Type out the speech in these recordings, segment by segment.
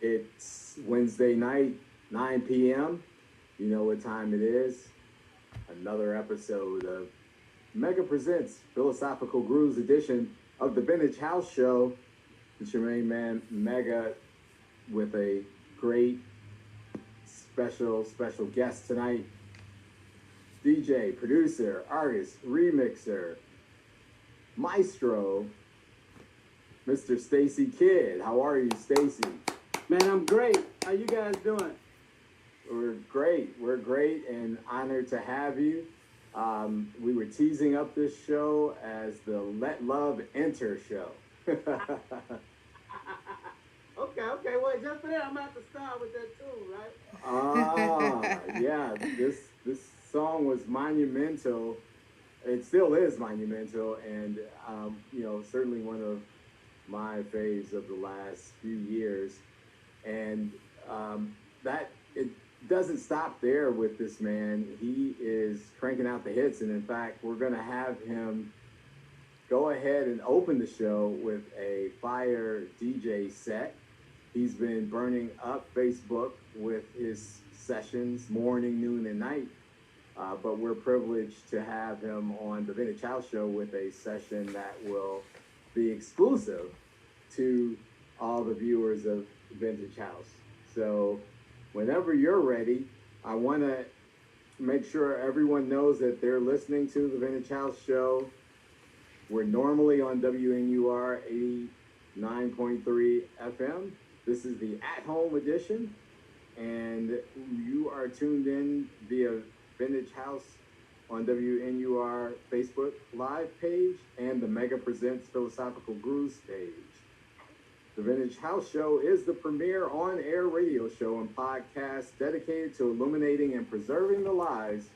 It's Wednesday night, 9 p.m. You know what time it is. Another episode of Mega Presents Philosophical Grooves edition of the Vintage House Show. It's your main man, Mega, with a great special guest tonight. DJ, producer, artist, remixer, maestro, Mr. Stacy Kidd. How are you, Stacy? Man, I'm great. How you guys doing? We're great and honored to have you. We were teasing up this show as the Let Love Enter show. Okay. Well, just for that, I'm going to have to start with that too, right? Yeah. This song was monumental. It still is monumental, and certainly one of my faves of the last few years. And that it doesn't stop there with this man. He is cranking out the hits, and in fact, we're going to have him go ahead and open the show with a fire DJ set. He's been burning up Facebook with his sessions morning, noon, and night. But we're privileged to have him on the Vintage House Show with a session that will be exclusive to all the viewers of Vintage House. So whenever you're ready, I want to make sure everyone knows that they're listening to the Vintage House Show. We're normally on WNUR 89.3 FM. This is the at-home edition, and you are tuned in via Vintage House on WNUR Facebook Live page and the Mega Presents Philosophical Grooves page. The Vintage House Show is the premier on-air radio show and podcast dedicated to illuminating and preserving the lives,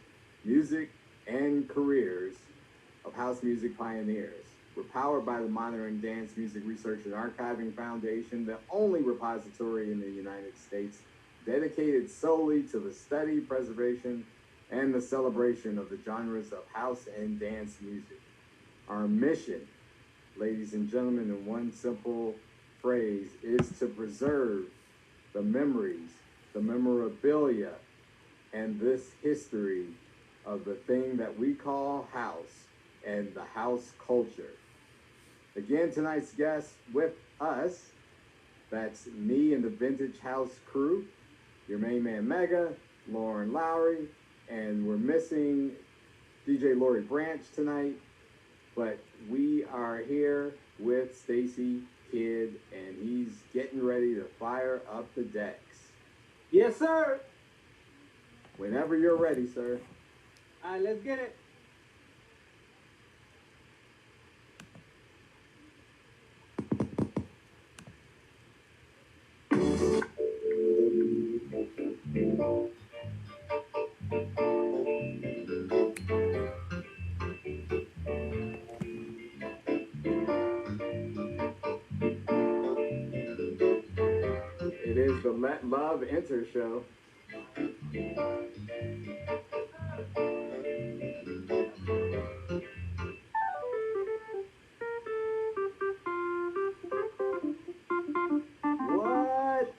music, and careers of house music pioneers. We're powered by the Modern Dance Music Research and Archiving Foundation, the only repository in the United States dedicated solely to the study, preservation, and the celebration of the genres of house and dance music. Our mission, ladies and gentlemen, in one simple phrase, is to preserve the memories, the memorabilia, and this history of the thing that we call house and the house culture. Again, tonight's guest with us, that's me and the Vintage House crew, your main man Mega, Lauren Lowery, and we're missing DJ Lowery Branch tonight, but we are here with Stacy Kidd, and he's getting ready to fire up the decks. Yes, sir. Whenever you're ready, sir. All right, let's get it. It is the Let Love Enter show. What?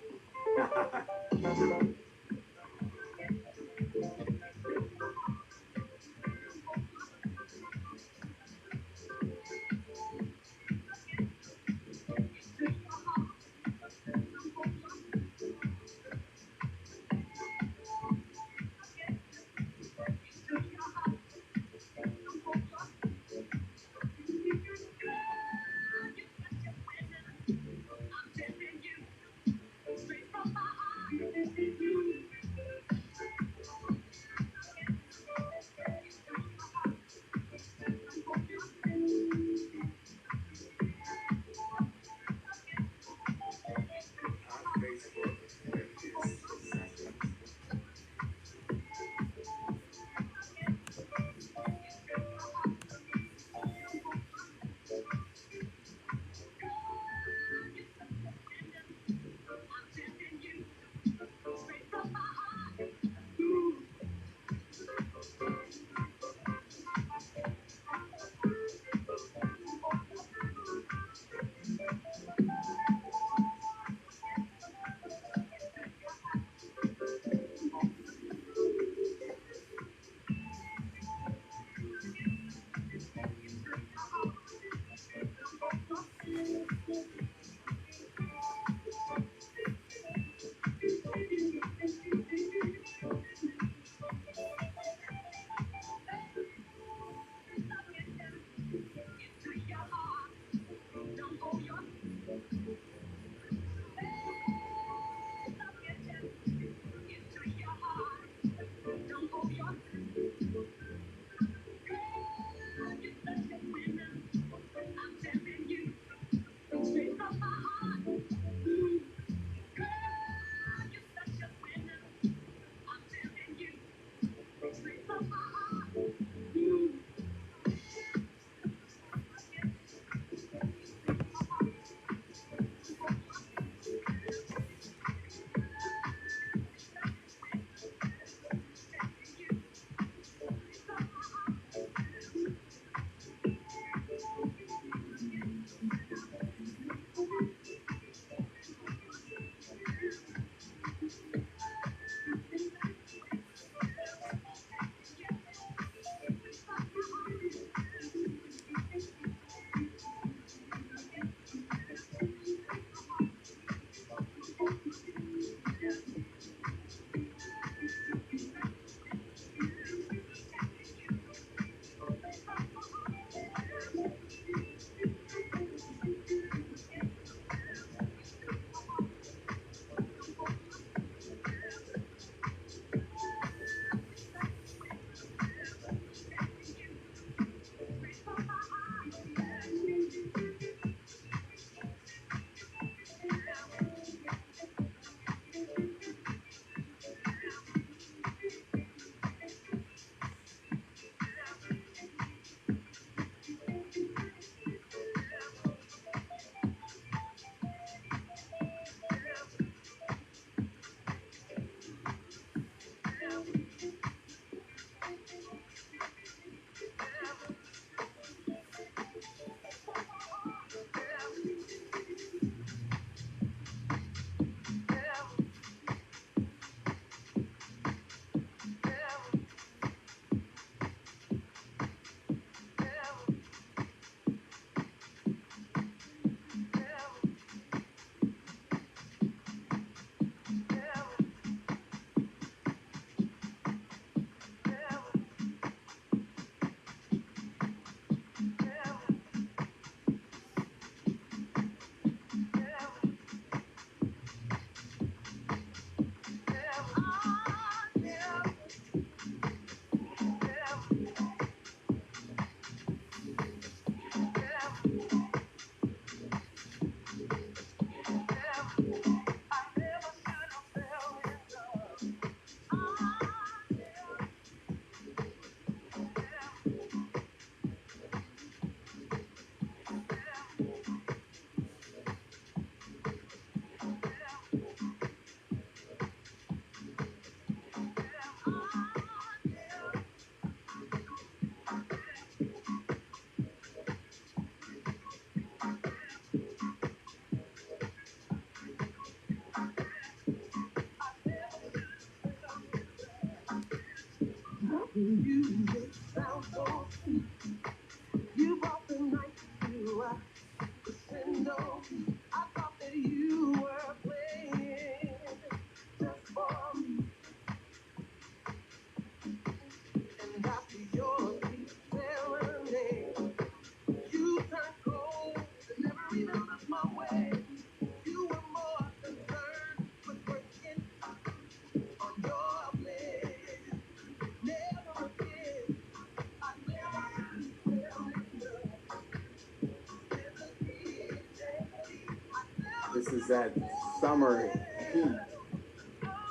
This is that summer heat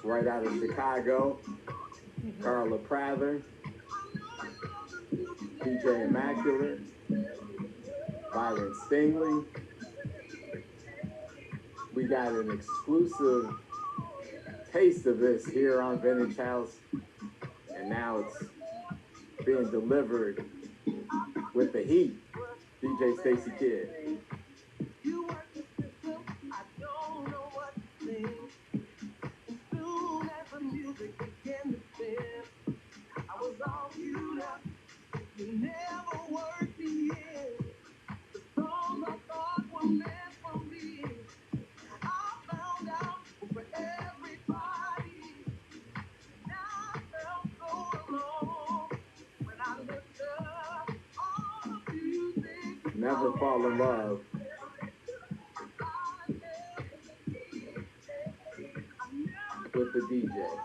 right out of Chicago. Carla Prather, DJ Immaculate, Byron Stingley. We got an exclusive taste of this here on Vintage House, and now it's being delivered with the heat. DJ Stacy Kidd. Never fall in love. With the DJ.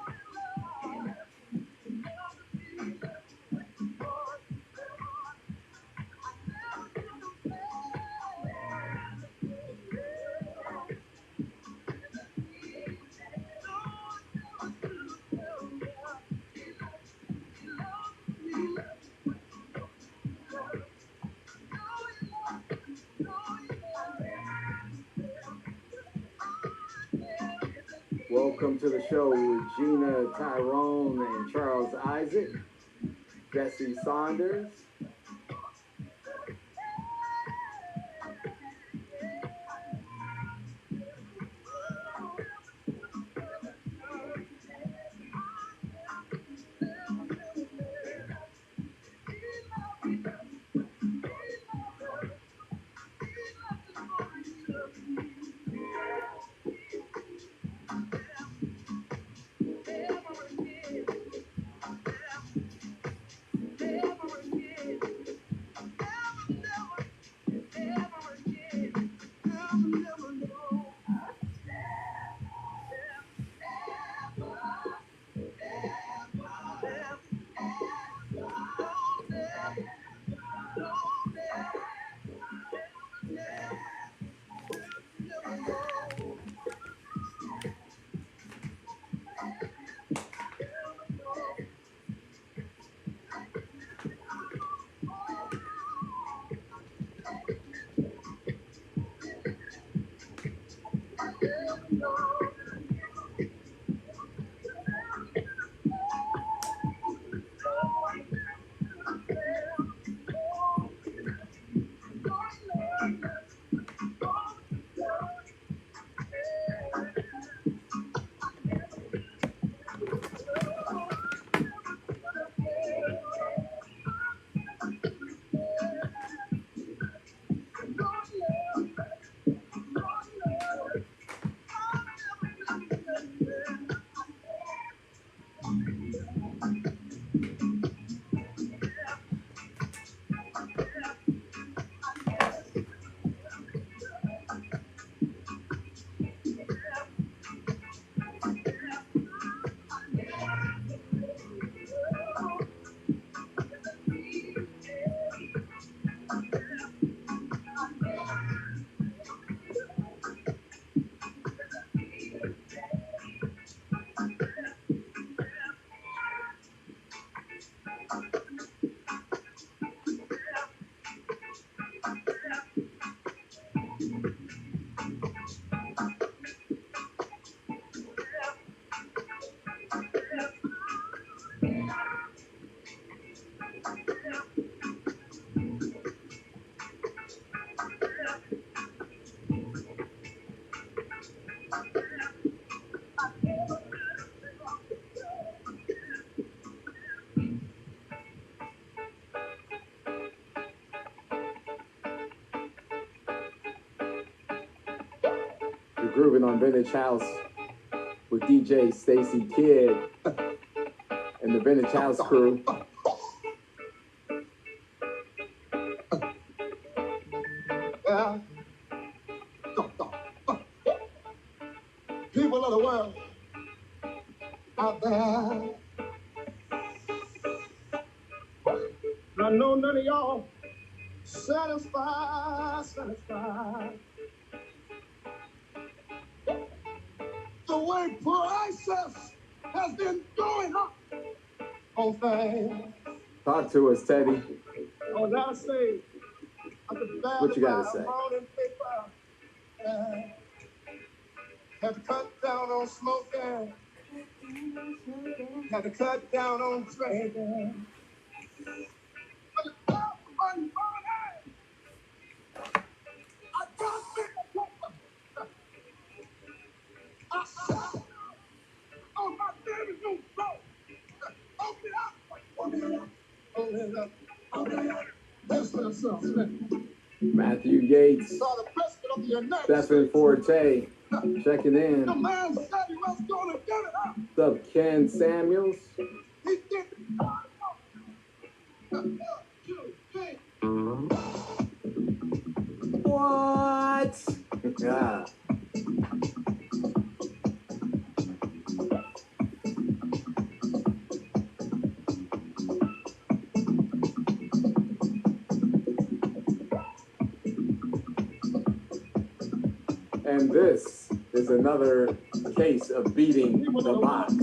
Welcome to the show with Gina Tyrone and Charles Isaac, Jesse Saunders. Grooving on Vintage House with DJ Stacy Kidd and the Vintage House crew. Yeah. People of the world out there, I know none of y'all satisfied. way prices has been going up on things. Talk to us, Teddy. Oh, gotta say, What you gotta say? Had to cut down on smoking. Had to cut down on drinking. Matthew Gates, Stephen Forte, checking in. What's up, Ken Samuels? What? Yeah. And this is another case of beating the box.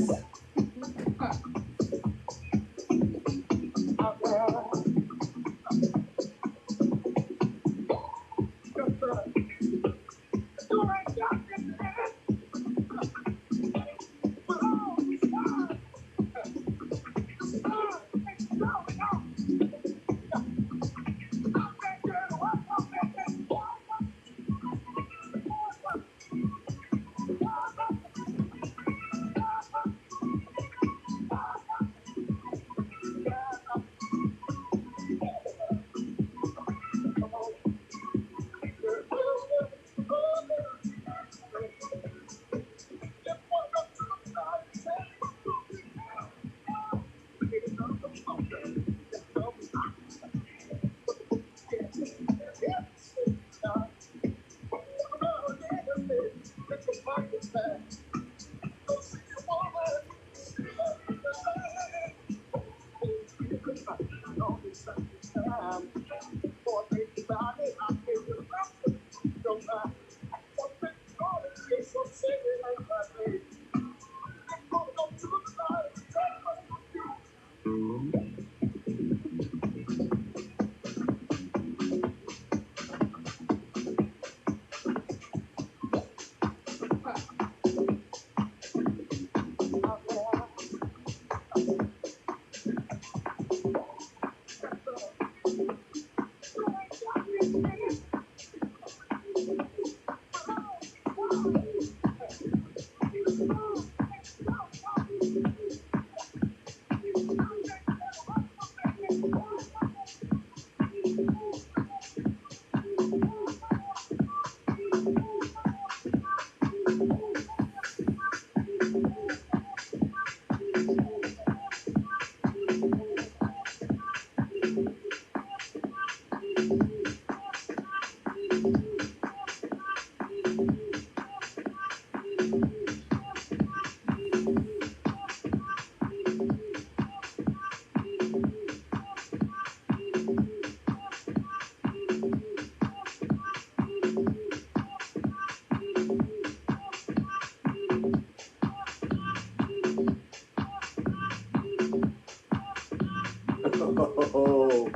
Oh,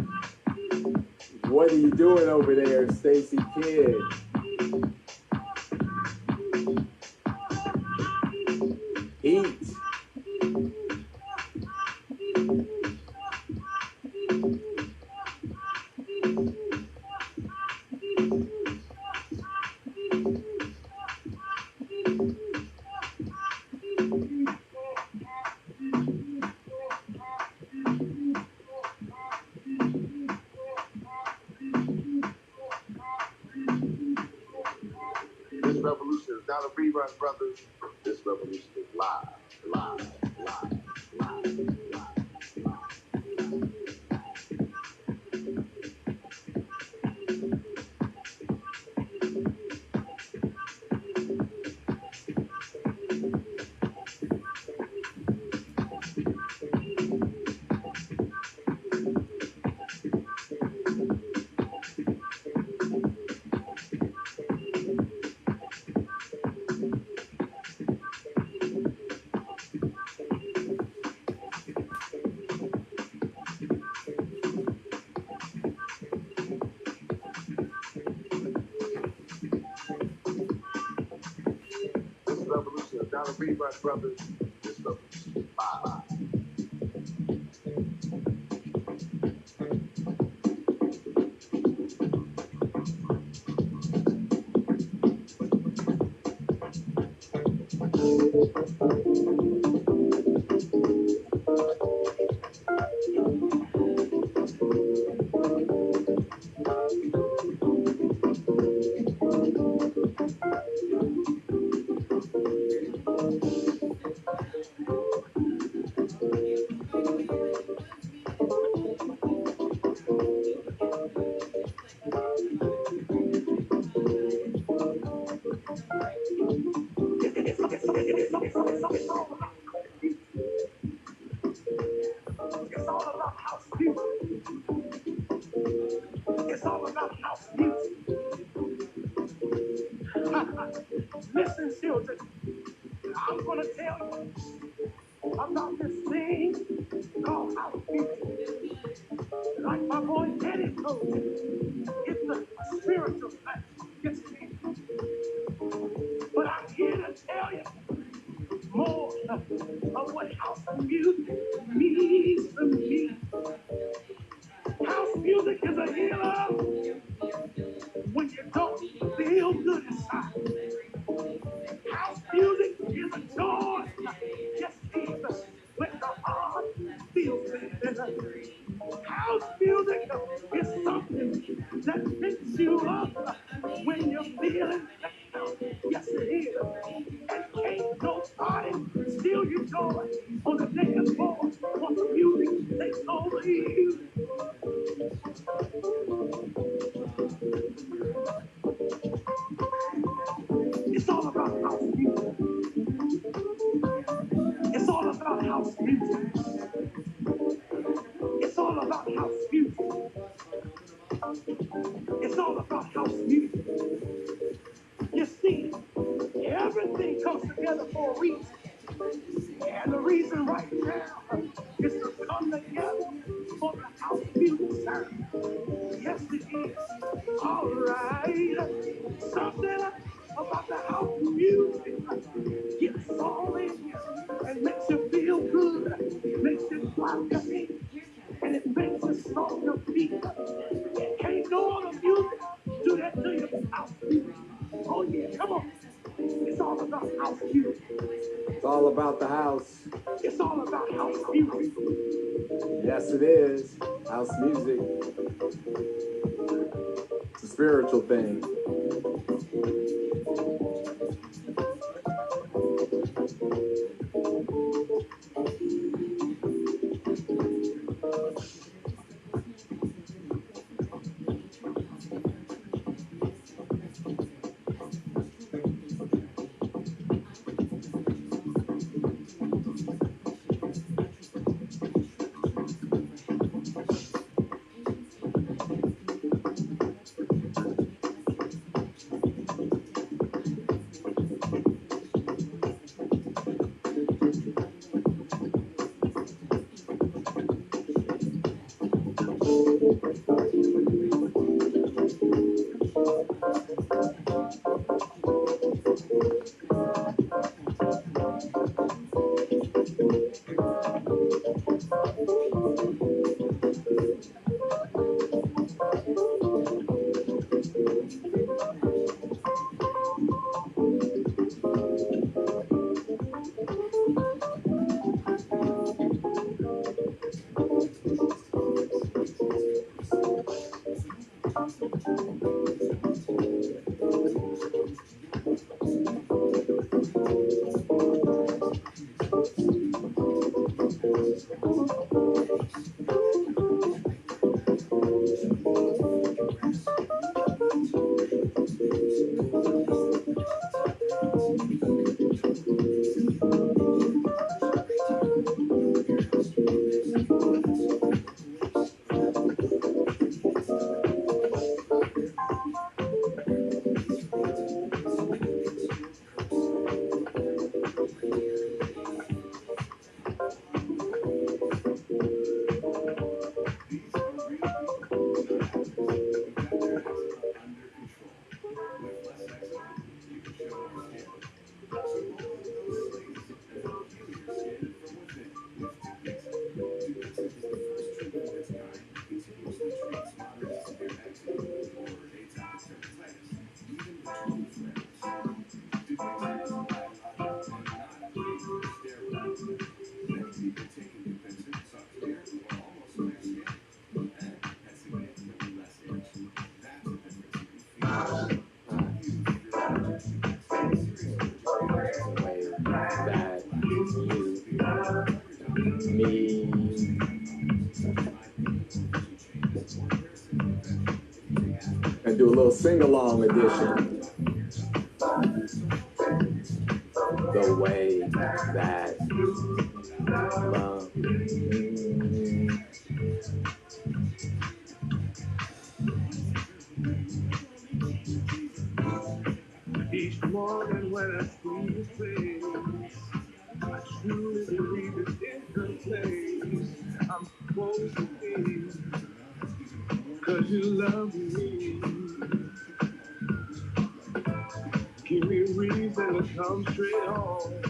what are you doing over there, Stacy Kidd? Heat. This revolution is not a rerun, brothers. This revolution is live, live, live, live, live, live. Dollar Rerun Brothers, this revolution live. It's all about house music. It's all about house music. Listen, children, I'm going to tell you about this thing called house music. Like my boy Eddie told you, it's a spiritual thing. Yes, it is. But I'm here to tell you more of what house music means to me. House music is a healer when you don't feel good inside. House music is a joy. Yes, Jesus, when the heart feels better. House music is something that picks you up when you're feeling down. Yes, it is. And can't nobody steal your joy on the dance floor once the music takes over you. It's all about house music. It's all about house music. It's all about house music. It's all about house music. You see, everything comes together for a reason. And the reason right now is to come together for the house music sound. Yes, it is. All right. Something about the house music gets all in you and makes you feel good. Makes you clap your feet. And it makes you stomp your feet. Can't no other music do that to you. House music. Oh yeah, come on. It's all about house music. It's all about the house. It's all about house music. Yes, it is. House music. It's a spiritual thing. And do a little sing-along edition. The way that love each morning when I see your face, I truly believe it's in the place I'm supposed to be. Cause you love me. Give me a reason to come straight home.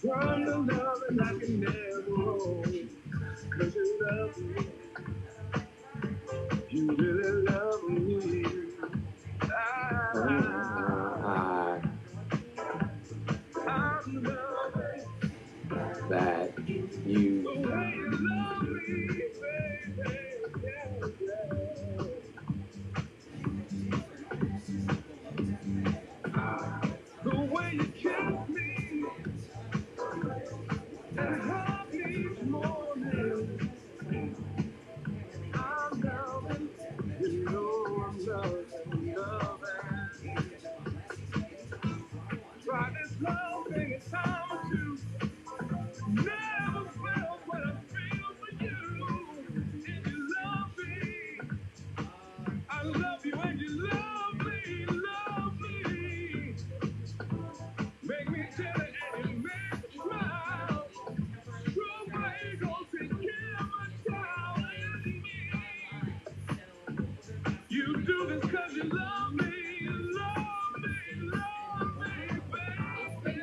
From the love and I can never hold. Cause you love me. You really love me. I'm loving that you the way you love me, baby. The way you kiss me and hug me each morning. I'm loving, you know I'm loving, loving. Try this love thing a time or two. Never felt what I feel for you. If you love me, I love you and you love me, love me. Make me tell it and you make me smile. True my ego, take care of my child and me. You do this cause you love me, love me, love me, baby.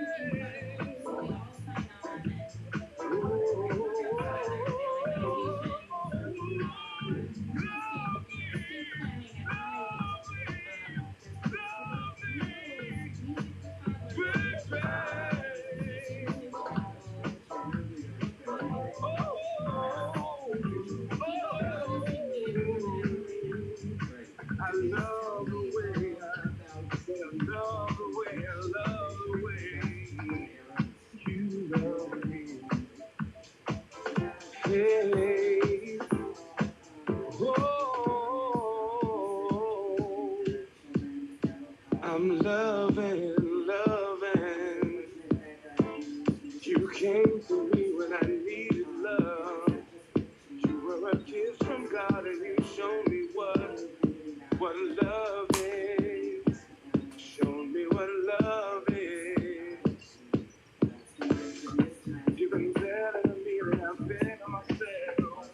I love the way I love the way I love the way you love me. Hey, oh, I'm loving, loving. You came to me when I needed love. You were a gift from God and you showed me what love is. Showed me what love is. You've been better than me than I've been to myself.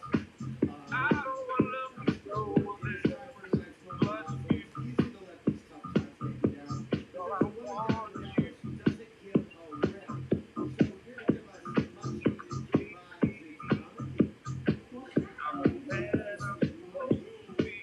I don't want love to go there, but you, all I want is you. I'm a man, I'm supposed to be.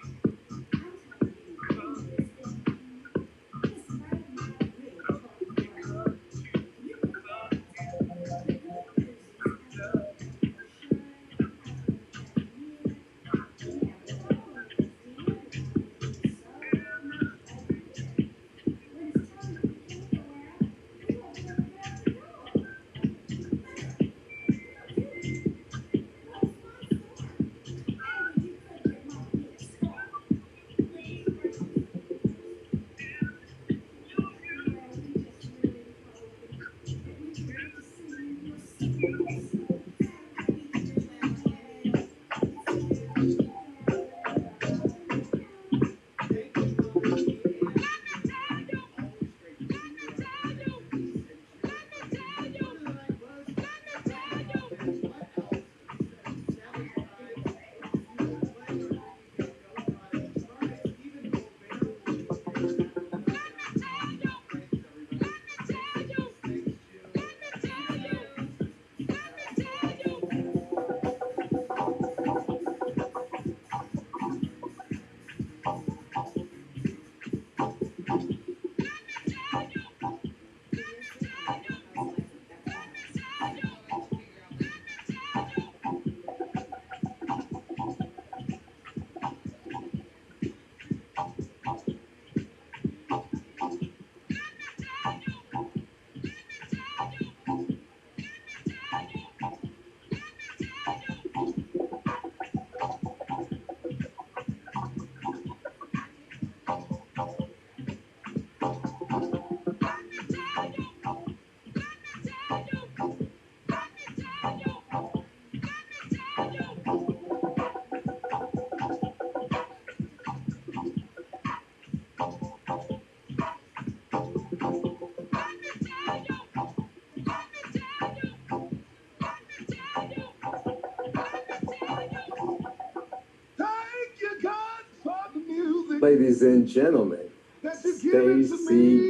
Ladies and gentlemen, Stacy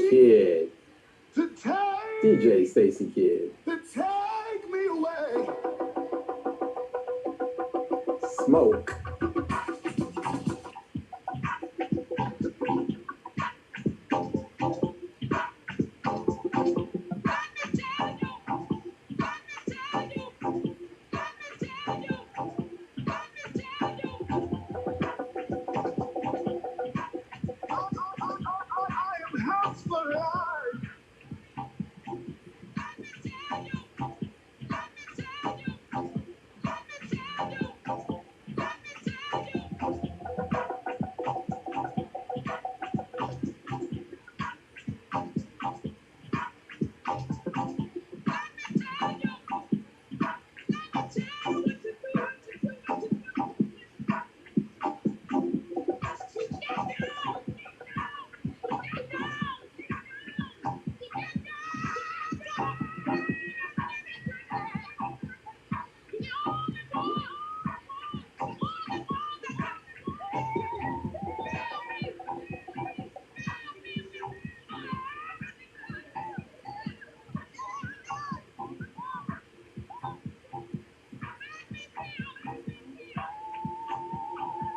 Kidd. DJ Stacy Kidd. To take me away. Smoke.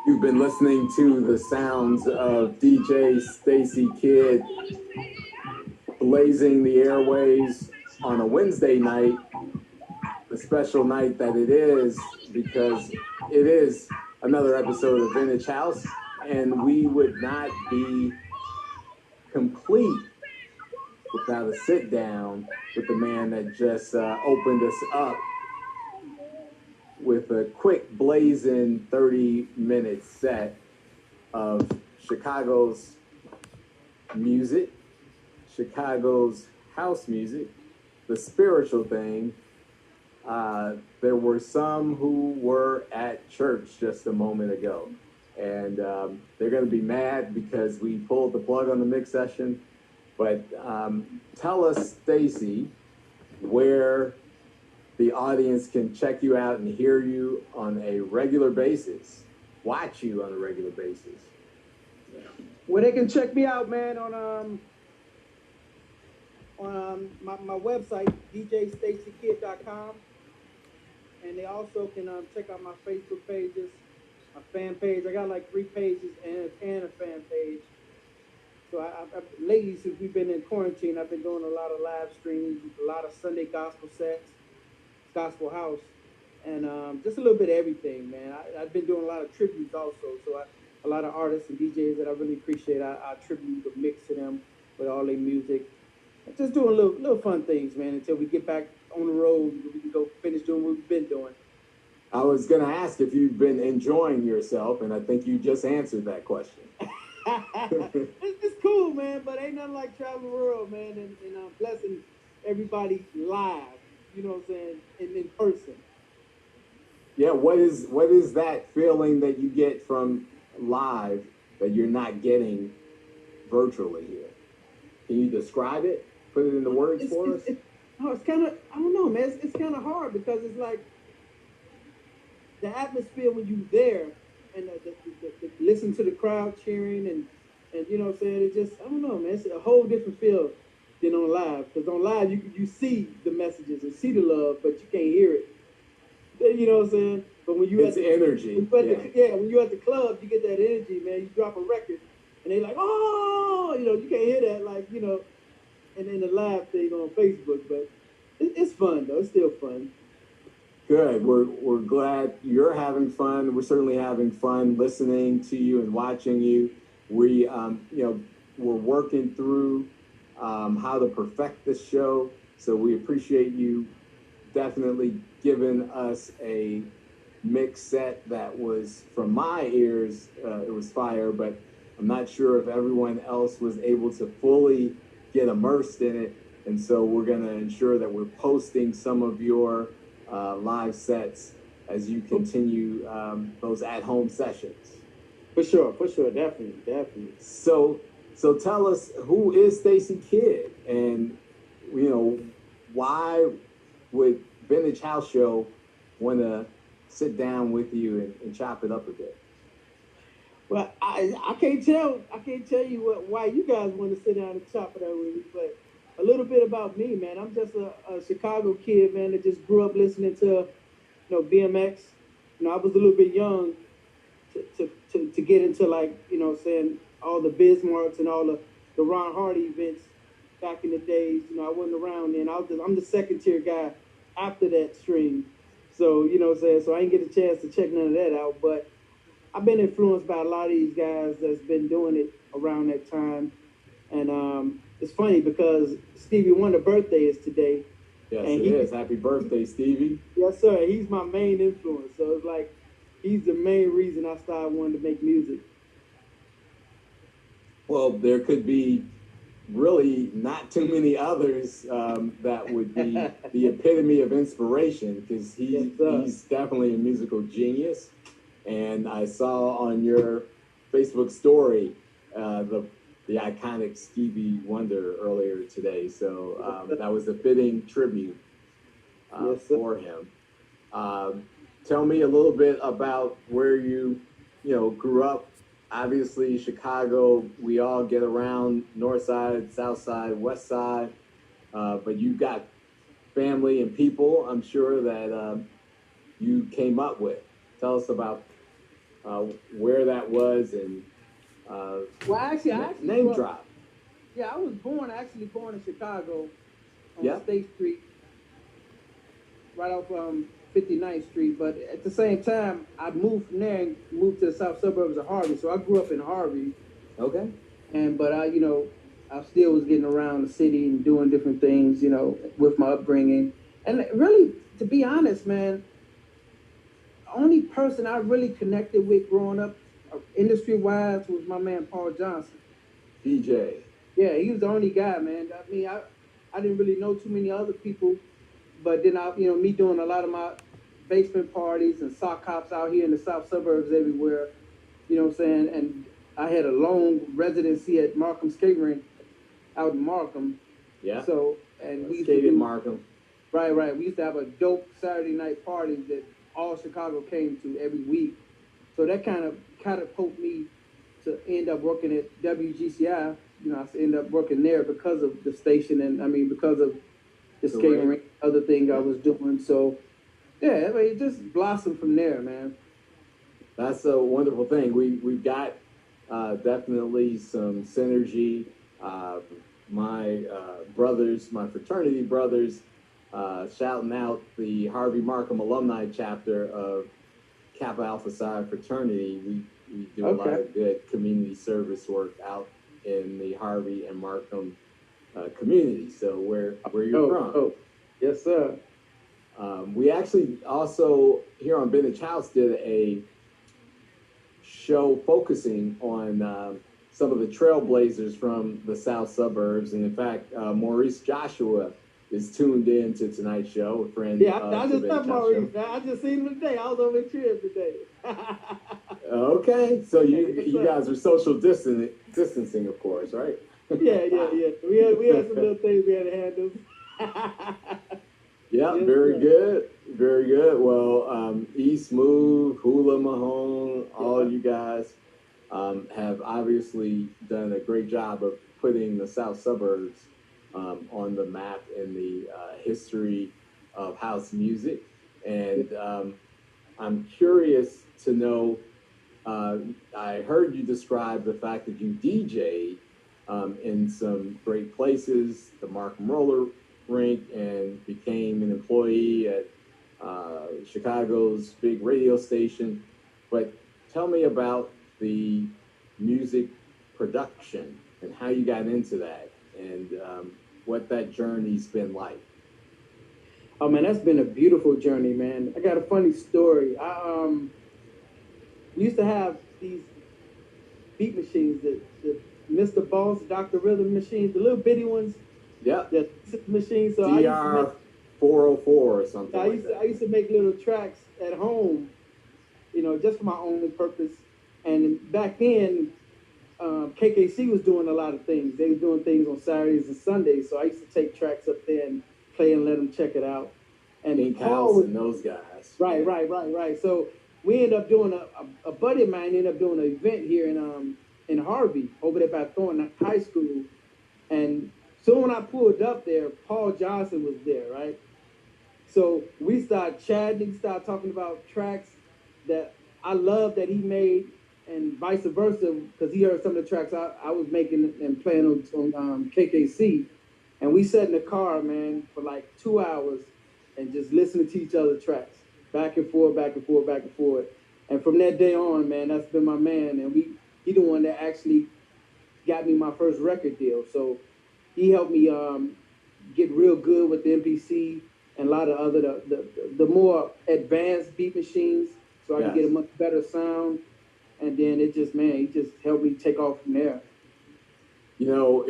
You've been listening to the sounds of DJ Stacy Kidd blazing the airways on a Wednesday night, the special night that it is, because it is another episode of Vintage House, and we would not be complete without a sit down with the man that just opened us up with a quick blazing 30-minute set of Chicago's music, Chicago's house music, the spiritual thing. There were some who were at church just a moment ago, and they're going to be mad because we pulled the plug on the mix session. But tell us, Stacy, where the audience can check you out and hear you on a regular basis, watch you on a regular basis. Well, they can check me out, man, on my website, djstacykid.com. And they also can check out my Facebook pages, my fan page. I got like 3 pages and a fan page. So I lately, since we've been in quarantine, I've been doing a lot of live streams, a lot of Sunday gospel sets, gospel house, and just a little bit of everything, man. I've been doing a lot of tributes also. So a lot of artists and DJs that I really appreciate, I tribute the mix to them with all their music. Just doing little fun things, man, until we get back on the road. We can go finish doing what we've been doing. I was going to ask if you've been enjoying yourself, and I think you just answered that question. It's cool, man, but ain't nothing like traveling the world, man, and blessing everybody live, you know what I'm saying, in person. Yeah, what is that feeling that you get from live that you're not getting virtually here? Can you describe it? Put it into words for us? It's kind of, I don't know, man. It's kind of hard because it's like the atmosphere when you're there and the listen to the crowd cheering and you know what I'm saying? It's just, I don't know, man. It's a whole different feel than on live. Because on live, you see the messages and see the love, but you can't hear it. You know what I'm saying? But when you it's energy. When you're at the club, you get that energy, man. You drop a record, and they like, oh, you know, you can't hear that, like, you know, and then the live thing on Facebook. But it's fun, though. It's still fun. Good. We're glad you're having fun. We're certainly having fun listening to you and watching you. We, we're working through how to perfect this show. So we appreciate you definitely giving us a mix set that was, from my ears, it was fire, but I'm not sure if everyone else was able to fully get immersed in it. And so we're going to ensure that we're posting some of your live sets as you continue those at-home sessions. For sure, definitely. So tell us, who is Stacy Kidd, and why would Vintage House Show want to sit down with you and chop it up a bit? Well, I can't tell you why you guys want to sit down and chop it up with me, but a little bit about me, man. I'm just a Chicago kid, man, that just grew up listening to BMX. I was a little bit young to get into, like, saying all the Bismarcks and all the Ron Hardy events back in the days. I wasn't around then. I'm the second tier guy after that stream. So, what I'm saying? So I didn't get a chance to check none of that out. But I've been influenced by a lot of these guys that's been doing it around that time. And it's funny because Stevie Wonder's birthday is today. Yes, And it is. Happy birthday, Stevie. yes, sir. He's my main influence. So it's like he's the main reason I started wanting to make music. Well, there could be really not too many others that would be the epitome of inspiration, because he's definitely a musical genius. And I saw on your Facebook story the iconic Stevie Wonder earlier today. So that was a fitting tribute for him. Tell me a little bit about where you grew up. Obviously, Chicago, we all get around north side, south side, west side, but you've got family and people, I'm sure, that you came up with. Tell us about where that was, and Well, I actually name grew up, drop. yeah, I was actually born in Chicago on Yeah. State Street, right off 59th Street. But at the same time, I moved from there and moved to the south suburbs of Harvey. So I grew up in Harvey, Okay. but I still was getting around the city and doing different things, with my upbringing. And really, to be honest, man, the only person I really connected with growing up, industry-wise, was my man Paul Johnson. DJ. Yeah, he was the only guy, man. I mean, I didn't really know too many other people, but then me doing a lot of my basement parties and sock hops out here in the south suburbs everywhere, what I'm saying? And I had a long residency at Markham Skate Rink out in Markham. Yeah. So, and we used to Skated do, Markham. right. We used to have a dope Saturday night party that all Chicago came to every week. So that kind of catapulted me to end up working at WGCI. I ended up working there because of the station, and I mean because of the skating rink, other thing I was doing. So yeah, I mean, it just blossomed from there, man. That's a wonderful thing. We've got definitely some synergy. My brothers, my fraternity brothers, shouting out the Harvey Markham alumni chapter of Kappa Alpha Psi fraternity. We do a lot of good community service work out in the Harvey and Markham community. So where you're from. Oh, yes, sir. We actually also here on Vintage House did a show focusing on some of the trailblazers from the south suburbs, and in fact, Maurice Joshua is tuned in to tonight's show. A friend. Yeah, I just met Maurice. I just seen him today. I was over in Tripp today. Okay, so you guys are social distancing, of course, right? Yeah. We had some little things we had to handle. Yeah, Yes, very sir. good. Very good. Well, East Move, Hula Mahone, all you guys have obviously done a great job of putting the south suburbs on the map in the history of house music. And I'm curious to know, I heard you describe the fact that you DJ'd in some great places, the Markham Roller Rink, and became an employee at Chicago's big radio station. But tell me about the music production and how you got into that, and what that journey's been like. Oh man, that's been a beautiful journey, man. I got a funny story. We used to have these beat machines, the Mr. Boss, Dr. Rhythm machines, the little bitty ones. Yeah. The machines. So DR 404 or something I used to make little tracks at home, just for my own purpose. And back then, KKC was doing a lot of things. They were doing things on Saturdays and Sundays. So I used to take tracks up there and play and let them check it out. And Pink Paul House was, and those guys. right. So we ended up doing a buddy of mine ended up doing an event here in Harvey over there by Thornton High School. And so when I pulled up there, Paul Johnson was there, right? So we started chatting, started talking about tracks that I love that he made, and vice versa, because he heard some of the tracks I was making and playing on KKC. And we sat in the car, man, for like 2 hours and just listening to each other's tracks, back and forth, back and forth, back and forth. And from that day on, man, that's been my man. And he the one that actually got me my first record deal. So he helped me get real good with the MPC and a lot of other the more advanced beat machines, so I can get a much better sound. And then it just, man, he just helped me take off from there. You know,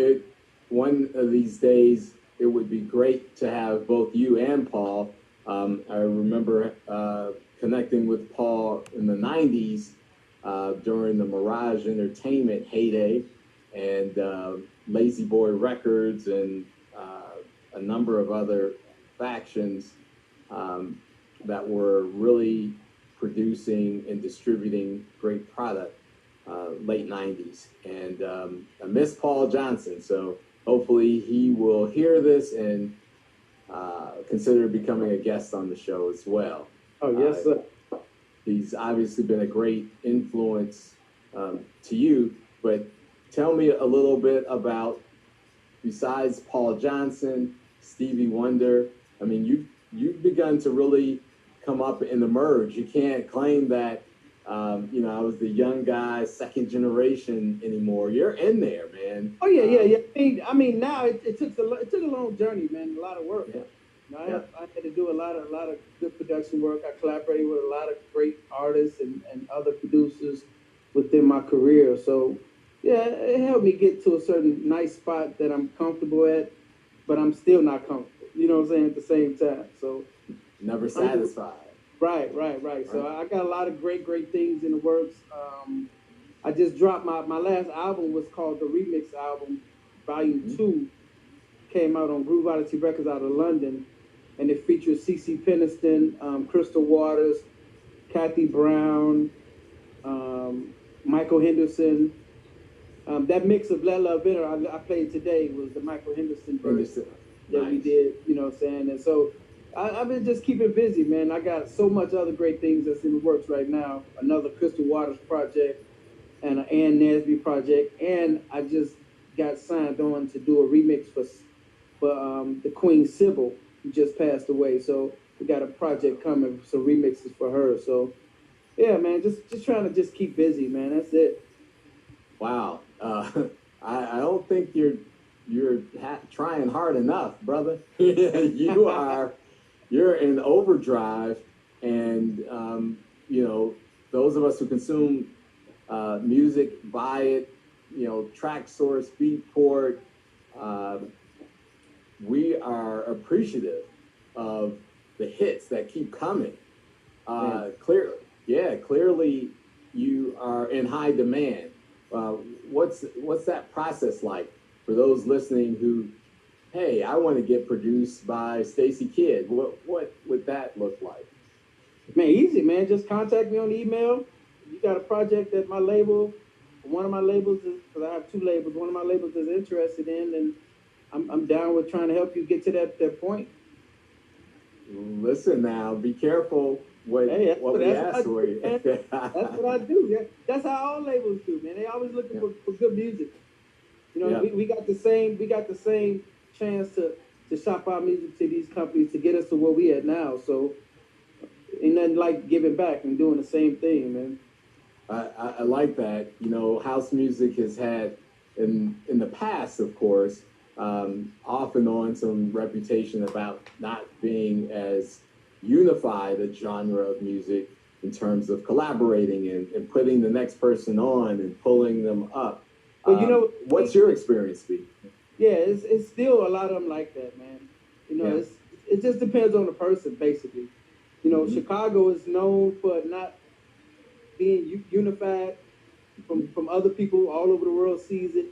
one of these days it would be great to have both you and Paul. I remember connecting with Paul in the '90s during the Mirage Entertainment heyday, and Lazy Boy Records, and a number of other factions that were really producing and distributing great product late '90s. And I miss Paul Johnson, so hopefully he will hear this and consider becoming a guest on the show as well. Oh, yes, sir. He's obviously been a great influence to you, but tell me a little bit about, besides Paul Johnson, Stevie Wonder. I mean, you've begun to really come up in the merge. You can't claim that I was the young guy, second generation anymore. You're in there, man. Oh yeah. I mean, now it took a long journey, man. A lot of work. Yeah. I had to do a lot of good production work. I collaborated with a lot of great artists and other producers within my career. So yeah, it helped me get to a certain nice spot that I'm comfortable at, but I'm still not comfortable. You know what I'm saying? At the same time. So never satisfied. Right. So I got a lot of great things in the works. I just dropped my last album was called the Remix album, Volume 2, came out on Groove Oddity Records out of London, and it features CeCe Peniston, Crystal Waters, Kathy Brown, Michael Henderson. That mix of Let Love Enter I played today was the Michael Henderson version that we did, you know what I'm saying? And so I've been just keeping busy, man. I got so much other great things that's in the works right now. Another Crystal Waters project and an Ann Nasby project. And I just got signed on to do a remix for the Queen Sybil, who just passed away. So we got a project coming, some remixes for her. So yeah, man, just trying to just keep busy, man. That's it. Wow. I don't think you're trying hard enough, brother. You're in overdrive, and those of us who consume music, buy it, Track Source, Beatport, we are appreciative of the hits that keep coming. Clearly you are in high demand. What's that process like for those listening who, hey, I want to get produced by Stacy Kidd? What would that look like? Man, easy, man. Just contact me on email. You got a project that my label, one of my labels is, because I have two labels, one of my labels is interested in, and I'm down with trying to help you get to that point. Listen now, be careful what we ask for you. That's what I do. Yeah. That's how all labels do, man. They always looking for good music. We got the same chance to shop our music to these companies to get us to where we at now. So ain't nothing like giving back and doing the same thing, man. I like that. House music has had in the past, of course, off and on some reputation about not being as unified a genre of music in terms of collaborating and putting the next person on and pulling them up. But what's your experience, Steve? Yeah, it's still a lot of them like that, man. It just depends on the person, basically. Chicago is known for not being unified from other people all over the world sees it.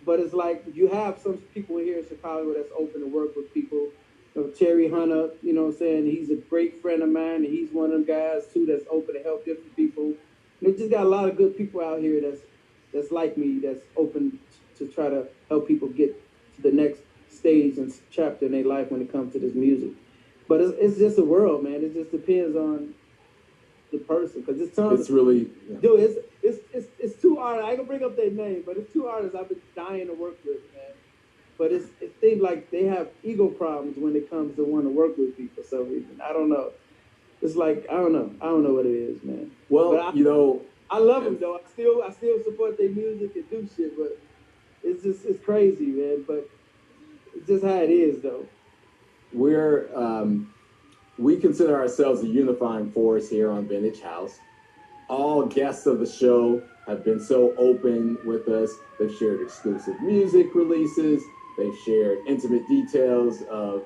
But it's like you have some people here in Chicago that's open to work with people Terry Hunter, you know what I'm saying? He's a great friend of mine, and he's one of them guys too that's open to help different people. And they just got a lot of good people out here that's like me, that's open to try to help people get to the next stage and chapter in their life when it comes to this music. But it's just a world, man. It just depends on the person, because it's tons. It's really, dude. It's two artists. I ain't gonna bring up their name, but it's two artists I've been dying to work with, man. But it seems like they have ego problems when it comes to wanting to work with me for some reason. I don't know. It's like I don't know what it is, man. well, I love them though. I still support their music and do shit, but it's crazy, man. But it's just how it is, though. we consider ourselves a unifying force here on Vintage House. All guests of the show have been so open with us. They've shared exclusive music releases. They've shared intimate details of,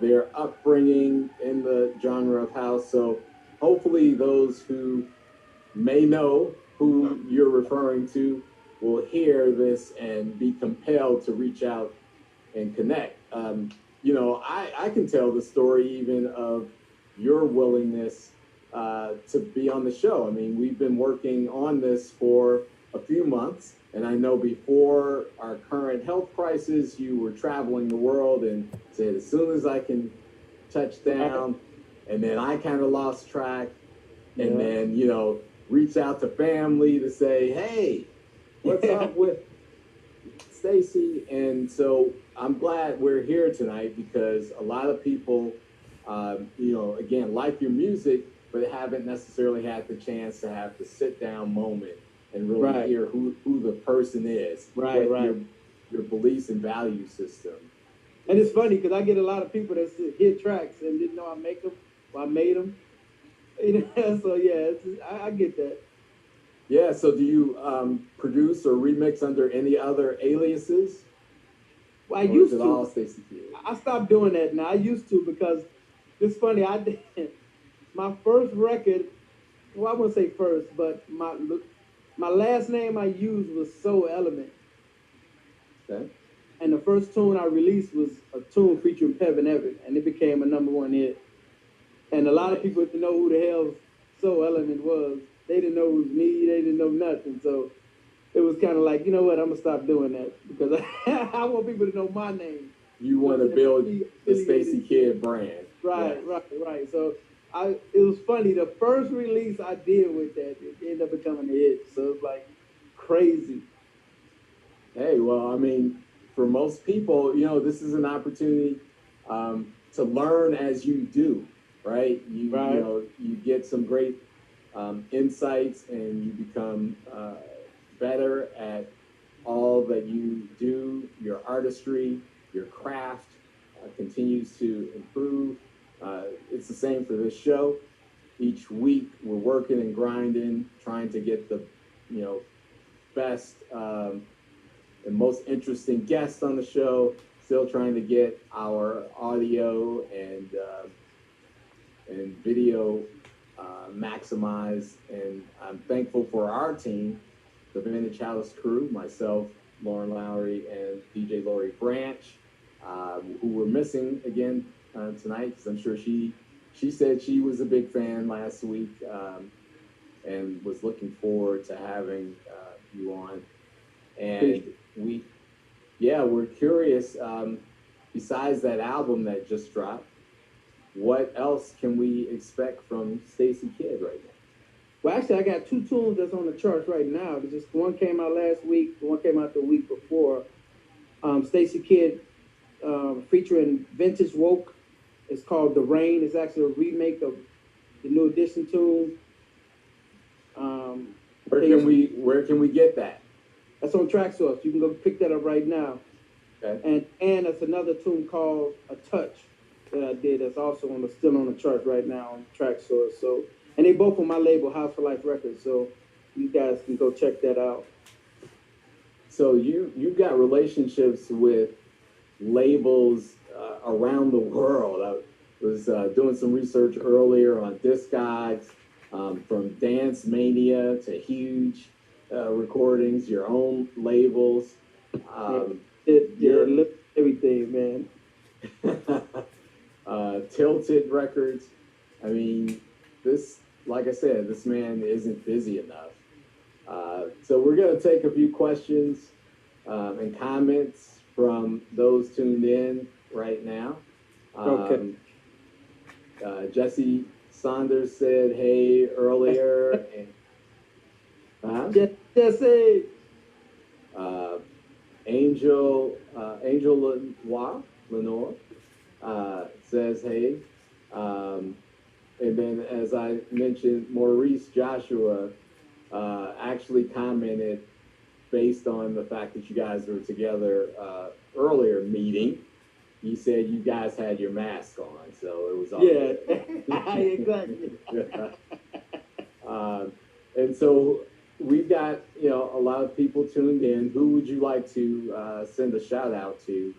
their upbringing in the genre of house. So hopefully those who may know who you're referring to will hear this and be compelled to reach out and connect. I can tell the story even of your willingness to be on the show. I mean, we've been working on this for a few months, and I know before our current health crisis, you were traveling the world and said, as soon as I can touch down, and then I kind of lost track, and then, reached out to family to say, hey, what's up with Stacy? And so I'm glad we're here tonight because a lot of people, again, like your music, but haven't necessarily had the chance to have the sit down moment and really hear who the person is, your beliefs and value system. And it's funny because I get a lot of people that hit tracks and didn't know I make them, or I made them. So yeah, I get that. Yeah. So do you produce or remix under any other aliases? Well, I used to. All Stacy Kidd? I stopped doing that now. I used to because it's funny. I did my first record. Well, I wouldn't say first, but my last name I used was Soul Element. Okay. And the first tune I released was a tune featuring Pevin Everett, and it became a #1 hit. And a lot of people didn't know who the hell Soul Element was. They didn't know it was me. They didn't know nothing. So it was kind of like, you know what, I'm going to stop doing that because I want people to know my name. You want to build the Stacy Kidd brand. Right. So it was funny. The first release I did with that, it ended up becoming a hit. So it's like crazy. Hey, well, I mean, for most people, this is an opportunity to learn as you do, right? You get some great insights and you become better at all that you do. Your artistry, your craft continues to improve. It's the same for this show. Each week we're working and grinding, trying to get the best and most interesting guests on the show. Still trying to get our audio and video maximized. And I'm thankful for our team, the Vintage House crew, myself, Lauren Lowery, and DJ Lowery Branch, who we're missing again tonight because I'm sure she said she was a big fan last week and was looking forward to having you on. And we're curious, besides that album that just dropped, what else can we expect from Stacy Kidd right now? Well, actually, I got 2 tunes that's on the charts right now. Just one came out last week, one came out the week before. Stacy Kidd featuring Vintage Woke. It's called The Rain. It's actually a remake of the New Edition tune. Where can we get that? That's on Track Source. You can go pick that up right now. Okay. And that's another tune called A Touch that I did. That's also still on the chart right now on Track Source. So, and they both on my label, House for Life Records. So you guys can go check that out. So you've got relationships with labels around the world. I was doing some research earlier on Discogs, from Dance Mania to Huge Recordings, your own labels. Everything, man. Tilted Records. I mean, this, like I said, this man isn't busy enough. So we're going to take a few questions and comments from those tuned in right now. Okay. Jesse Saunders said, "Hey," earlier, and Jesse. Angel Lenore says, "Hey," and then, as I mentioned, Maurice Joshua actually commented based on the fact that you guys were together earlier meeting. He said you guys had your mask on, so it was all good. Exactly. And so we've got, you know, a lot of people tuned in. Who would you like to send a shout out to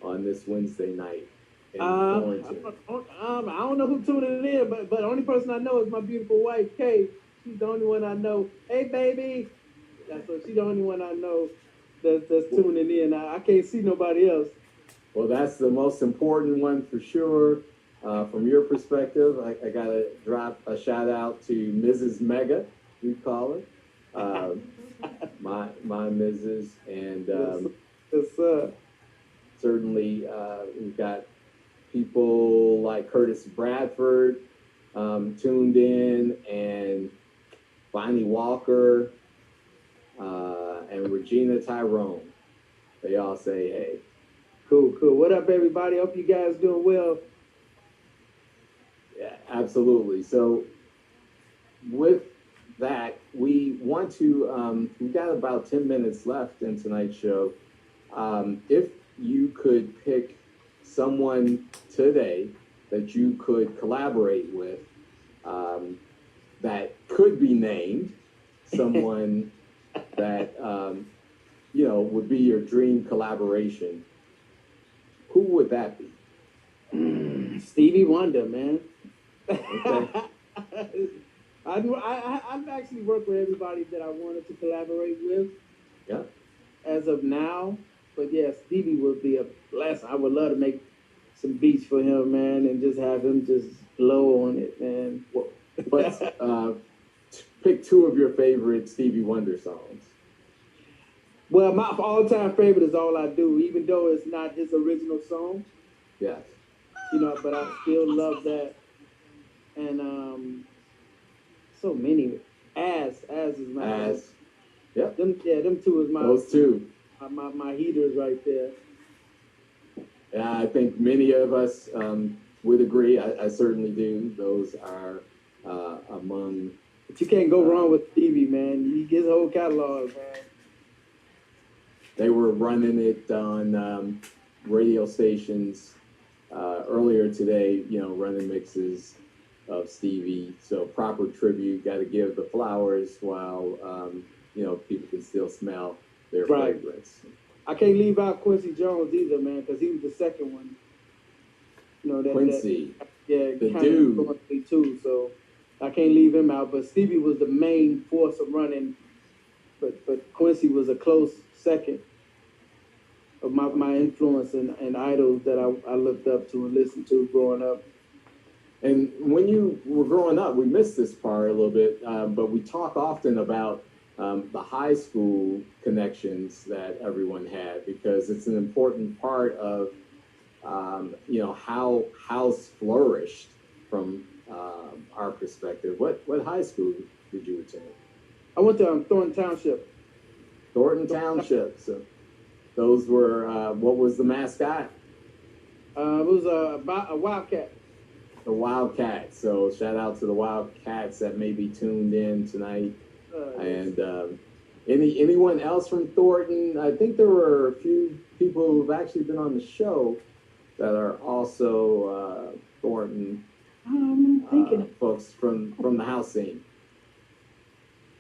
on this Wednesday night in quarantine? I don't know who tuning in, but the only person I know is my beautiful wife, Kay. She's the only one I know. Hey, baby. She's the only one I know that's tuning in. I can't see nobody else. Well, that's the most important one for sure. From your perspective, I got to drop a shout out to Mrs. Mega, we call her. My Mrs. And Yes, certainly we've got people like Curtis Bradford tuned in, and Bonnie Walker, and Regina Tyrone. They all say, "Hey." Cool. What up, everybody? Hope you guys doing well. Yeah, absolutely. So with that, we want to, we've got about 10 minutes left in tonight's show. If you could pick someone today that you could collaborate with, that could be named, someone that, you know, would be your dream collaboration, who would that be? Stevie Wonder, man. Okay. I've actually worked with everybody that I wanted to collaborate with. Yeah. As of now, but yeah, Stevie would be a blessing. I would love to make some beats for him, man, and just have him just blow on it, man. But pick two of your favorite Stevie Wonder songs. Well, my all-time favorite is "All I Do," even though it's not his original song. Yes. You know, but I still love that. And so many. As is my. As. Yep. Them two is my. Those two. My heaters right there. Yeah, I think many of us would agree. I certainly do. Those are among. But you can't go wrong with Stevie, man. He gets the whole catalog, man. They were running it on radio stations earlier today, you know, running mixes of Stevie. So proper tribute, got to give the flowers while, you know, people can still smell their fragrance. I can't leave out Quincy Jones either, man, because he was the second one. You know, Quincy. The dude. Of me too, so I can't leave him out. But Stevie was the main force of running, but Quincy was a close second of my influence and idols that I looked up to and listened to growing up. And when you were growing up, we missed this part a little bit, but we talk often about the high school connections that everyone had, because it's an important part of, you know, how house flourished from our perspective. What high school did you attend? I went to Thornton Township. Thornton Township. So those were, what was the mascot? It was a Wildcat. The Wildcats. So shout out to the Wildcats that may be tuned in tonight. And anyone else from Thornton? I think there were a few people who've actually been on the show that are also Thornton folks from the house scene.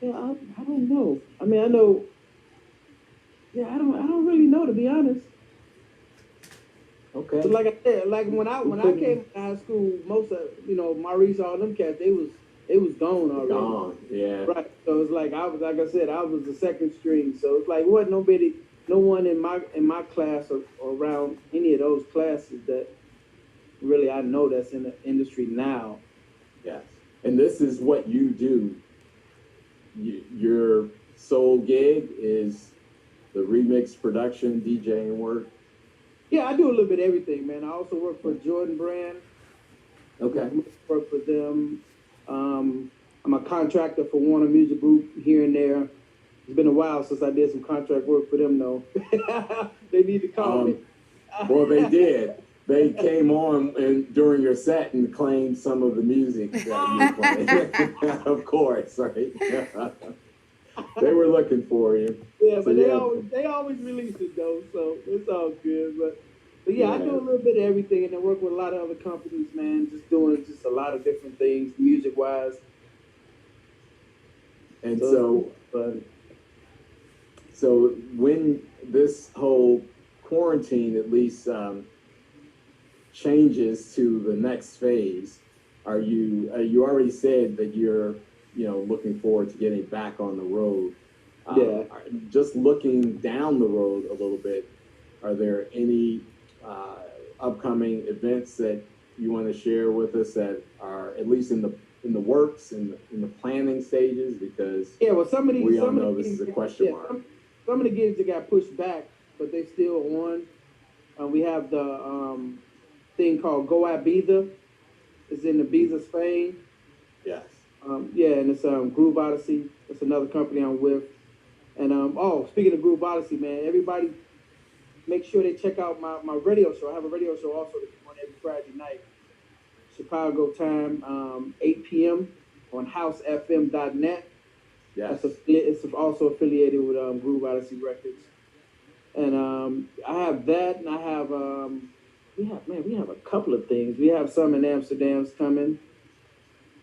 Yeah, I don't know. I mean, I know. Yeah, I don't really know, to be honest. Okay. So like I said, like when I came to high school, most of Maurice, all them cats, they was gone already. Gone, yeah. Right. So it's like I was the second string. So it's like wasn't no one in my class or around any of those classes that really I know that's in the industry now. Yes. And this is what you do. Your sole gig is the remix production, DJing work. Yeah, I do a little bit of everything, man. I also work for Jordan Brand. Okay. Work for them. I'm a contractor for Warner Music Group here and there. It's been a while since I did some contract work for them, though. They need to call me. Well, they did. They came on and during your set and claimed some of the music that you played. Of course, right? They were looking for you. Yeah, but they always release it though, so it's all good. But yeah, I do a little bit of everything, and I work with a lot of other companies, man. Just doing just a lot of different things, music wise. And so when this whole quarantine at least changes to the next phase, are you already said that you're looking forward to getting back on the road? Yeah. Just looking down the road a little bit, are there any upcoming events that you want to share with us that are at least in the works, in the planning stages? Because well, some of these we all know this is a question mark. Some of the gigs that got pushed back, but they still on. We have the thing called Go Ibiza. It's in Ibiza, Spain. Yes. And it's Groove Odyssey. It's another company I'm with. And speaking of Groove Odyssey, man, everybody make sure they check out my radio show. I have a radio show also that we on every Friday night, Chicago time, 8 p.m. on housefm.net. Yes. It's also affiliated with Groove Odyssey Records. And I have that, and I have we have a couple of things. We have some in Amsterdam's coming.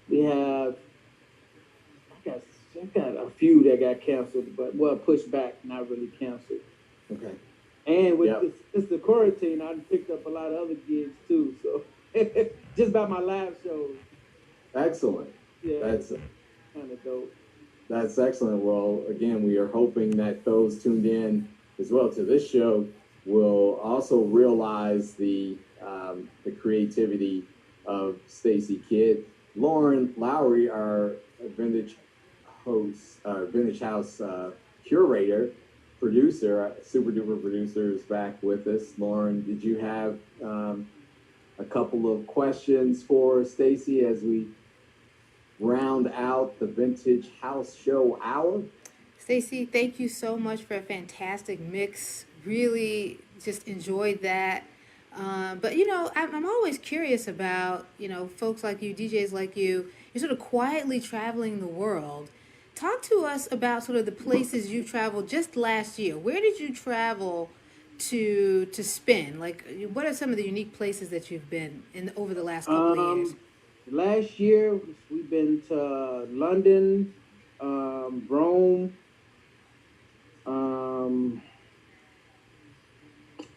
We have I got a few that got canceled, but pushed back, not really canceled. Okay. And with since the quarantine, I picked up a lot of other gigs too. So just about my live shows. Excellent. Yeah, that's kind of dope. That's excellent. Well, again, we are hoping that those tuned in as well to this show will also realize the creativity of Stacy Kidd. Lauren Lowery, our vintage house curator, producer, super duper producer, is back with us. Lauren, did you have a couple of questions for Stacy as we round out the Vintage House Show hour? Stacy, thank you so much for a fantastic mix. Really just enjoyed that. But I'm always curious about folks like you, DJs like you. You're sort of quietly traveling the world. Talk to us about sort of the places you traveled just last year. Where did you travel to spin? Like, what are some of the unique places that you've been in over the last couple of years? Last year, we've been to London, Rome,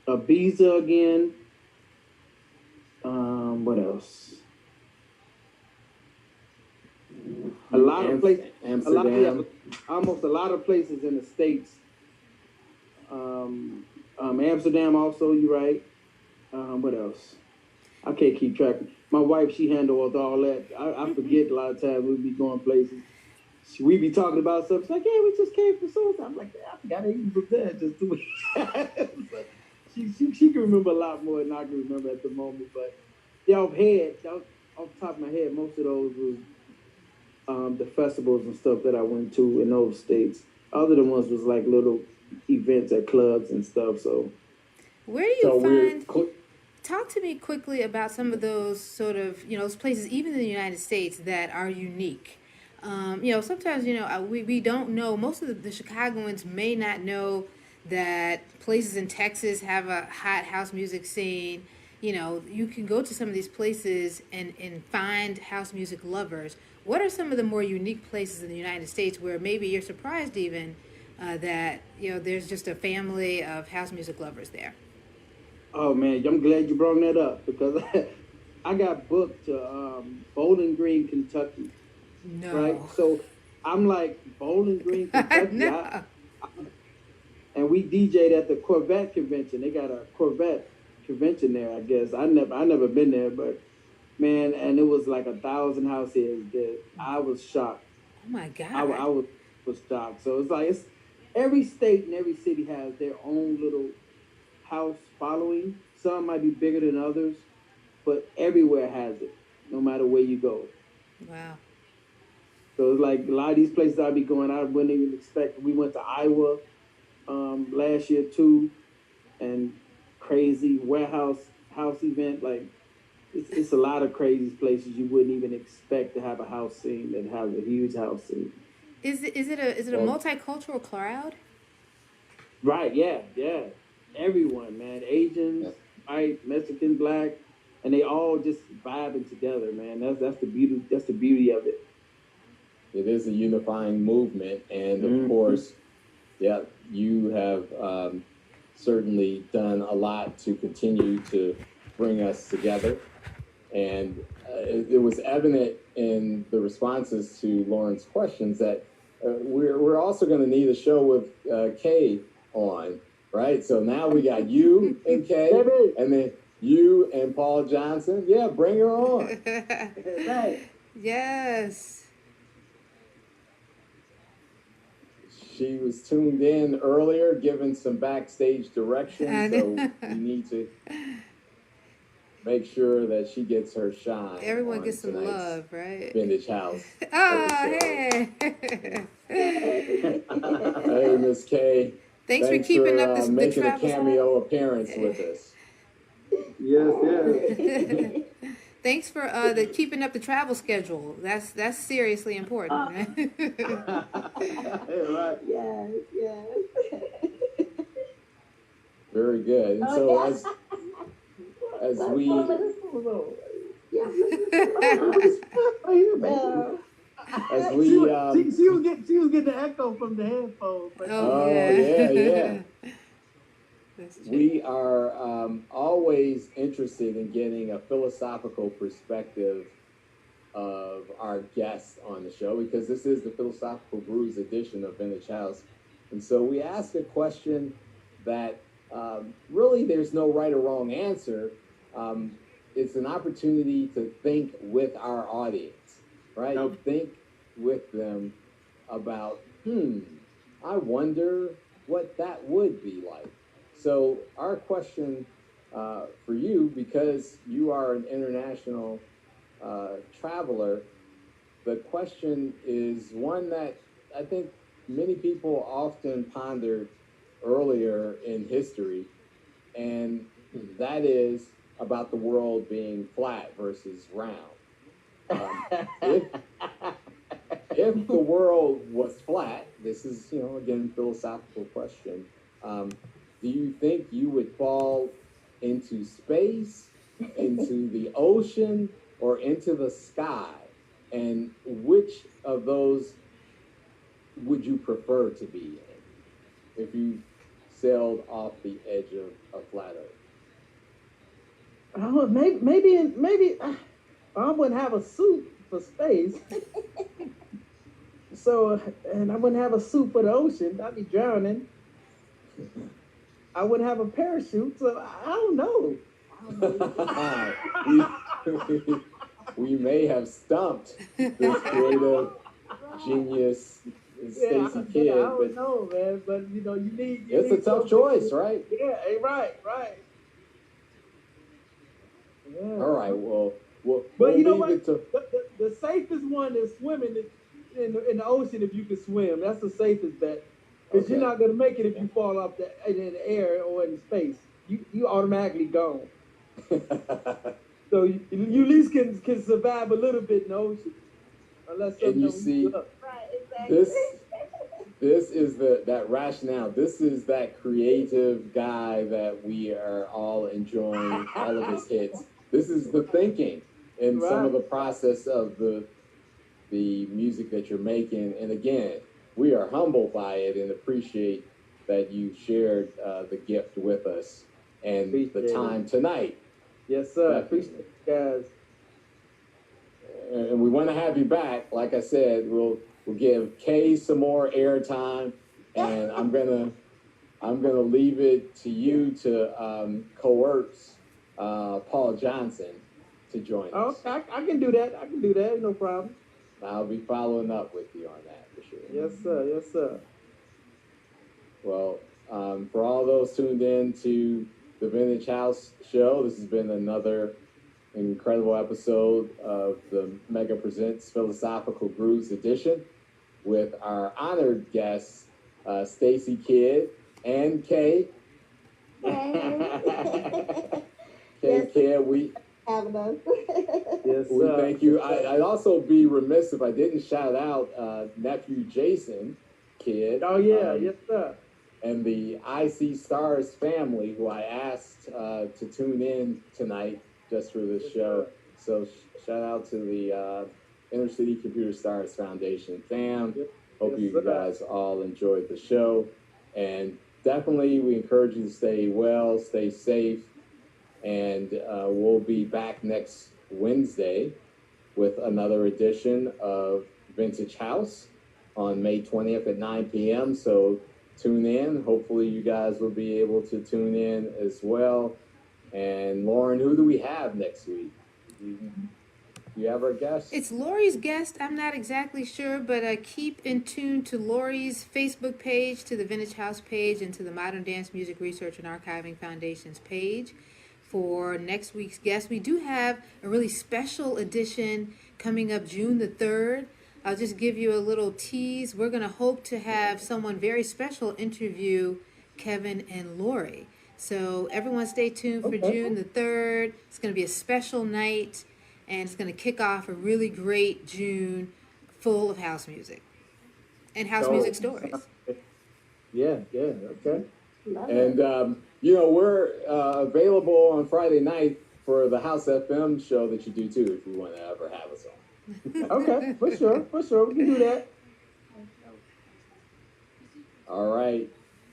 Ibiza again. What else? A lot of places. Amsterdam. Almost a lot of places in the States. Amsterdam also, you're right. What else? I can't keep track. My wife, she handles all that. I forget a lot of times we'd be going places. We be talking about stuff. She's like, yeah, we just came from so. I'm like, I forgot I even was there just 2 weeks. She can remember a lot more than I can remember at the moment. But yeah, off the top of my head, most of those was the festivals and stuff that I went to in those states. Other than ones was like little events at clubs and stuff. So where do you find? Talk to me quickly about some of those sort of those places, even in the United States, that are unique. Sometimes we don't know. Most of the Chicagoans may not know that places in Texas have a hot house music scene. You can go to some of these places and find house music lovers. What are some of the more unique places in the United States where maybe you're surprised even that there's just a family of house music lovers there? Oh man, I'm glad you brought that up because I got booked to Bowling Green, Kentucky. No. Right? So I'm like, Bowling Green, Kentucky? No. And we DJ'd at the Corvette convention. They got a Corvette convention there. I guess I never been there, but man, and it was like 1,000 houses there. I was shocked. Oh my I God. was shocked. So it's like it's every state and every city has their own little house following. Some might be bigger than others, but everywhere has it, no matter where you go. Wow. So it's like a lot of these places I'd be going, I wouldn't even expect. We went to Iowa last year too, and crazy warehouse house event. Like it's a lot of crazy places you wouldn't even expect to have a house scene that has a huge house scene. Is it a multicultural crowd? Right? Yeah. Everyone, man, Asians, white, Mexican, black, and they all just vibing together, man. That's the beauty. That's the beauty of it. It is a unifying movement, and of course, yeah, you have certainly done a lot to continue to bring us together. And it was evident in the responses to Lauren's questions that we're also going to need a show with Kay on, right? So now we got you and Kay, and then you and Paul Johnson. Yeah, bring her on. Right. Yes. She was tuned in earlier, giving some backstage directions, so we need to make sure that she gets her shine. Everyone gets some love, right? Vintage House. Oh, hey. Hey, Miss Kay. Thanks for keeping up the making a travel. cameo appearance with us. Yes. Thanks for the keeping up the travel schedule. That's seriously important. Right? Right. Yes. Very good. And so as we as we she was getting the echo from the headphones. Oh yeah. We are always interested in getting a philosophical perspective of our guests on the show, because this is the Philosophical Brews edition of Vintage House. And so we ask a question that really there's no right or wrong answer. It's an opportunity to think with our audience, right? Think with them about, I wonder what that would be like. So our question for you, because you are an international traveler, the question is one that I think many people often pondered earlier in history, and that is about the world being flat versus round. If the world was flat, this is, again, philosophical question, do you think you would fall into space, into the ocean, or into the sky? And which of those would you prefer to be in if you sailed off the edge of flat Earth? Oh, maybe I wouldn't have a suit for space. So, and I wouldn't have a suit for the ocean. I'd be drowning. I wouldn't have a parachute, so I don't know. We may have stumped this creative genius, Stacy Kidd. I don't know, man. But you need. It's a tough choice, right? Yeah, right. Yeah. All right. Well, but you know what? The safest one is swimming in the ocean if you can swim. That's the safest bet. Because you're not going to make it if you fall off in the air or in space. You automatically gone. So you at least can survive a little bit in the ocean. Unless and you see, right, exactly. this is that rationale. This is that creative guy that we are all enjoying all of his hits. This is the thinking and some of the process of the music that you're making. And again, we are humbled by it and appreciate that you shared the gift with us and the time tonight. Yes, sir. Appreciate it, guys. And we want to have you back. Like I said, we'll give Kay some more airtime, and I'm gonna leave it to you to coerce Paul Johnson to join us. Okay, I can do that. I can do that. No problem. I'll be following up with you on that for sure. Yes, sir. Yes, sir. Well, for all those tuned in to the Vintage House Show, this has been another incredible episode of the Mega Presents Philosophical Grooves edition with our honored guests, Stacy Kidd and Kay. Hey. Kay, Kidd, we Having us. Yes, we thank you. I'd also be remiss if I didn't shout out nephew Jason Kidd. Oh yeah, yes, sir. And the IC Stars family, who I asked to tune in tonight just for this show. So shout out to the Inner City Computer Stars Foundation fam. Hope you guys all enjoyed the show. And definitely we encourage you to stay well, stay safe. And we'll be back next Wednesday with another edition of Vintage House on May 20th at 9 p.m. So tune in. Hopefully you guys will be able to tune in as well. And Lauren, who do we have next week? Do you have our guest? It's Lori's guest. I'm not exactly sure, but keep in tune to Lori's Facebook page, to the Vintage House page, and to the Modern Dance Music Research and Archiving Foundation's page for next week's guest. We do have a really special edition coming up June the 3rd. I'll just give you a little tease. We're going to hope to have someone very special interview Kevin and Lori. So everyone stay tuned for June the 3rd. It's going to be a special night, and it's going to kick off a really great June full of house music and house music stories. Yeah, okay. And, we're available on Friday night for the House FM show that you do too, if you want to ever have us on. Okay, for sure. We can do that. All right.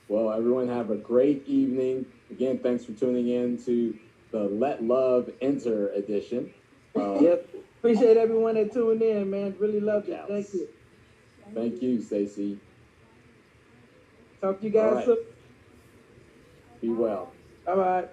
Well, everyone have a great evening. Again, thanks for tuning in to the Let Love Enter edition. Yep. Appreciate everyone that tuned in, man. Really loved it. Thank you. Thank you, Stacy. Talk to you guys soon. Be well. All right.